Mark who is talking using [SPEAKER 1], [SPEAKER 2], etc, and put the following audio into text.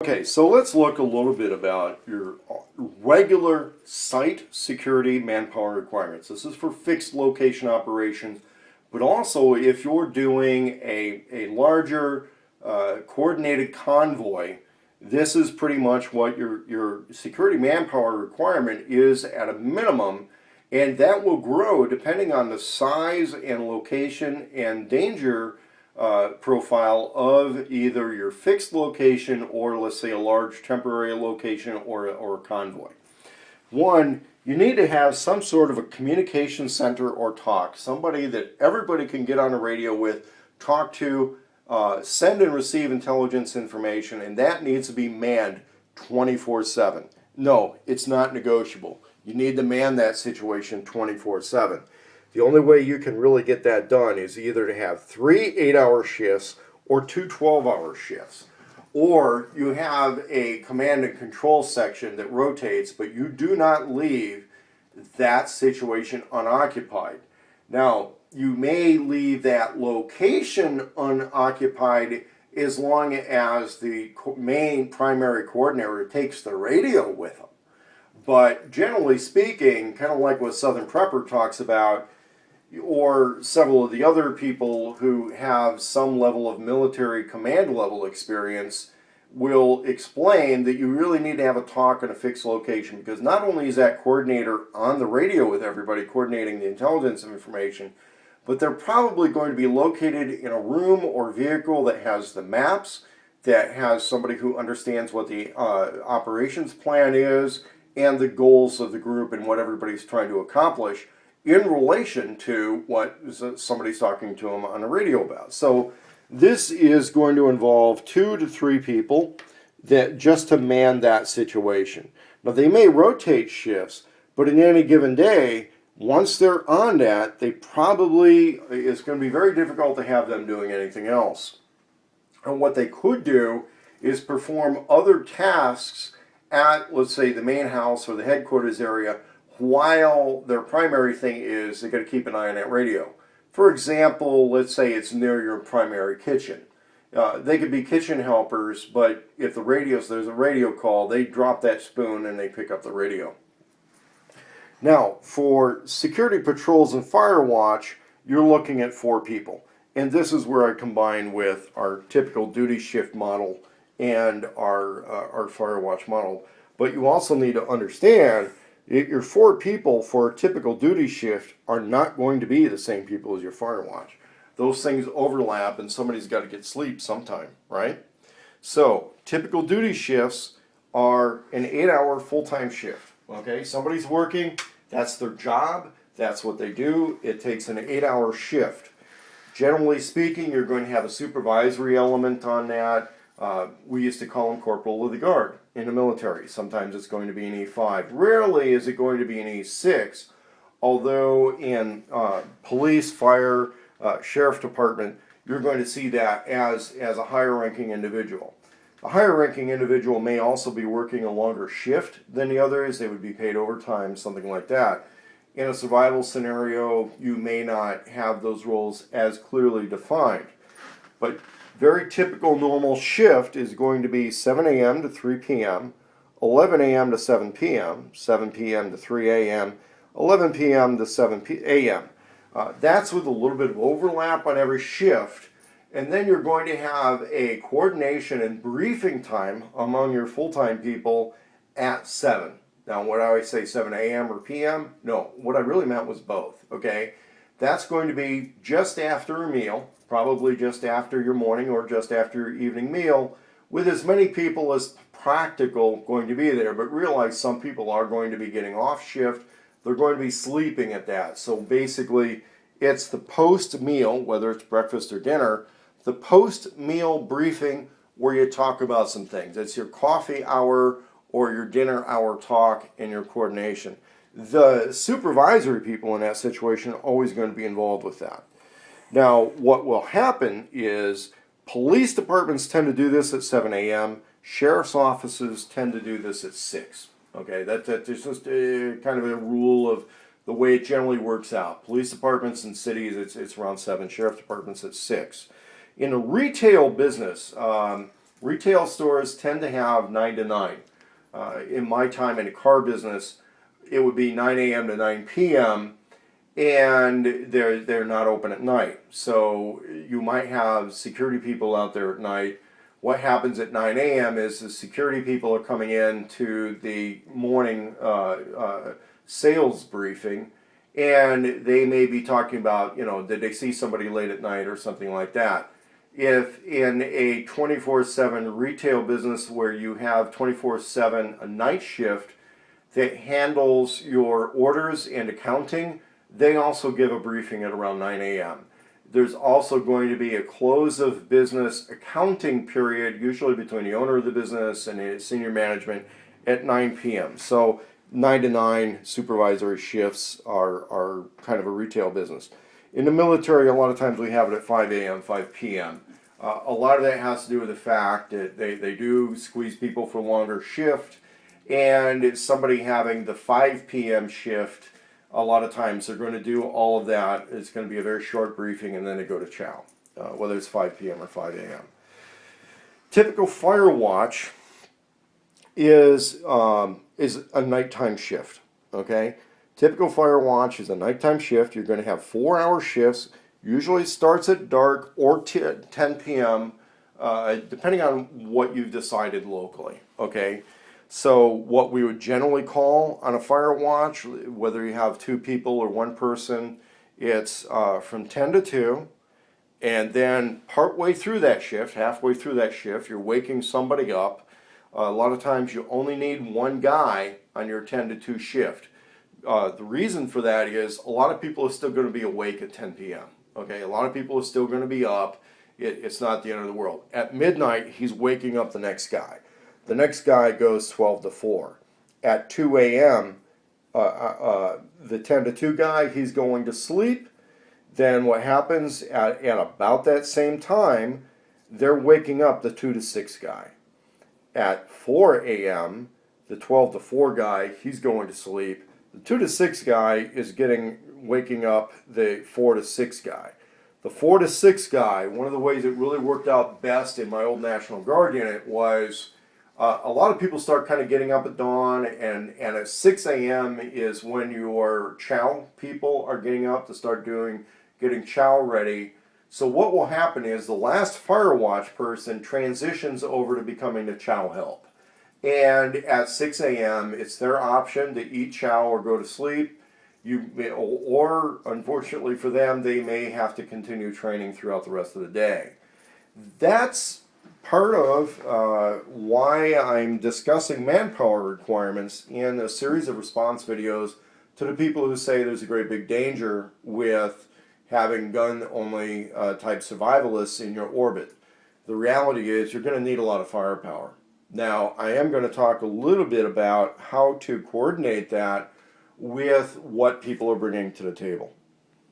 [SPEAKER 1] Okay, so let's look a little bit about your regular site security manpower requirements. This is for fixed location operations, but also if you're doing a larger coordinated convoy, this is pretty much what your security manpower requirement is at a minimum, and that will grow depending on the size and location and danger profile of either your fixed location or, let's say, a large temporary location or a convoy. One, you need to have some sort of a communication center or talk, somebody that everybody can get on a radio with, talk to, send and receive intelligence information, and that needs to be manned 24/7. No, it's not negotiable. You need to man that situation 24/7. The only way you can really get that done is either to have 3 8-hour shifts or 2 12-hour shifts. Or you have a command and control section that rotates, but you do not leave that situation unoccupied. Now, you may leave that location unoccupied as long as the main primary coordinator takes the radio with them. But generally speaking, kind of like what Southern Prepper talks about, or several of the other people who have some level of military command level experience will explain that you really need to have a talk in a fixed location, because not only is that coordinator on the radio with everybody coordinating the intelligence information, but they're probably going to be located in a room or vehicle that has the maps, that has somebody who understands what the operations plan is and the goals of the group and what everybody's trying to accomplish in relation to what somebody's talking to them on the radio about. So this is going to involve 2 to 3 people that just to man that situation. Now they may rotate shifts, but in any given day, once they're on that, it's going to be very difficult to have them doing anything else. And what they could do is perform other tasks at, let's say, the main house or the headquarters area, while their primary thing is they got to keep an eye on that radio. For example, let's say it's near your primary kitchen. They could be kitchen helpers, but if there's a radio call, they drop that spoon and they pick up the radio. Now, for security patrols and fire watch, you're looking at 4 people. And this is where I combine with our typical duty shift model and our fire watch model. But you also need to understand your 4 people for a typical duty shift are not going to be the same people as your fire watch. Those things overlap and somebody's got to get sleep sometime, right? So typical duty shifts are an 8-hour full-time shift. Okay, somebody's working, that's their job, that's what they do. It takes an 8-hour shift. Generally speaking, you're going to have a supervisory element on that. We used to call them corporal of the guard in the military. Sometimes it's going to be an E5. Rarely is it going to be an E6, although in police, fire, sheriff department, you're going to see that as a higher ranking individual. A higher ranking individual may also be working a longer shift than the others. They would be paid overtime, something like that. In a survival scenario, you may not have those roles as clearly defined. But very typical normal shift is going to be 7 a.m. to 3 p.m., 11 a.m. to 7 p.m., 7 p.m. to 3 a.m., 11 p.m. to 7 a.m. That's with a little bit of overlap on every shift. And then you're going to have a coordination and briefing time among your full-time people at 7. Now, what I always say 7 a.m. or p.m.? No, what I really meant was both, okay? That's going to be just after a meal, probably just after your morning or just after your evening meal, with as many people as practical going to be there. But realize some people are going to be getting off shift. They're going to be sleeping at that. So basically, it's the post-meal, whether it's breakfast or dinner, the post-meal briefing where you talk about some things. It's your coffee hour or your dinner hour talk and your coordination. The supervisory people in that situation are always going to be involved with that. Now, what will happen is police departments tend to do this at 7 a.m. Sheriff's offices tend to do this at 6. Okay, that's just kind of a rule of the way it generally works out. Police departments in cities, it's around 7. Sheriff departments at 6. In a retail business, Retail stores tend to have 9 to 9. In my time in the car business, it would be 9 a.m. to 9 p.m. and they're not open at night. So you might have security people out there at night. What happens at 9 a.m. is the security people are coming in to the morning sales briefing, and they may be talking about, did they see somebody late at night or something like that. If in a 24/7 retail business where you have 24/7 a night shift that handles your orders and accounting, they also give a briefing at around 9 a.m. There's also going to be a close of business accounting period, usually between the owner of the business and the senior management, at 9 p.m. So 9 to 9 supervisory shifts are kind of a retail business. In the military, a lot of times we have it at 5 a.m., 5 p.m. A lot of that has to do with the fact that they do squeeze people for longer shift, and it's somebody having the 5 p.m. shift. A lot of times they're going to do all of that. It's going to be a very short briefing, and then they go to chow, whether it's 5 p.m. or 5 a.m. Typical fire watch is a nighttime shift. Okay, typical fire watch is a nighttime shift. You're going to have 4-hour shifts. Usually starts at dark or 10 p.m. Depending on what you've decided locally. Okay. So what we would generally call on a fire watch, whether you have 2 people or 1 person, it's from 10 to 2, and then partway through that shift, halfway through that shift, you're waking somebody up. A lot of times you only need 1 guy on your 10 to 2 shift. The reason for that is a lot of people are still going to be awake at 10 p.m. Okay, a lot of people are still going to be up. It's not the end of the world. At midnight, he's waking up the next guy. The next guy goes 12 to 4. At 2 a.m., the 10 to 2 guy, he's going to sleep. Then what happens at about that same time, they're waking up the 2 to 6 guy. At 4 a.m., the 12 to 4 guy, he's going to sleep. The 2 to 6 guy is waking up the 4 to 6 guy. The 4 to 6 guy, one of the ways it really worked out best in my old National Guard unit was a lot of people start kind of getting up at dawn, and at 6 a.m. is when your chow people are getting up to start getting chow ready. So what will happen is the last fire watch person transitions over to becoming the chow help. And at 6 a.m., it's their option to eat chow or go to sleep. Or unfortunately for them, they may have to continue training throughout the rest of the day. That's part of why I'm discussing manpower requirements in a series of response videos to the people who say there's a great big danger with having gun-only type survivalists in your orbit. The reality is you're going to need a lot of firepower. Now, I am going to talk a little bit about how to coordinate that with what people are bringing to the table.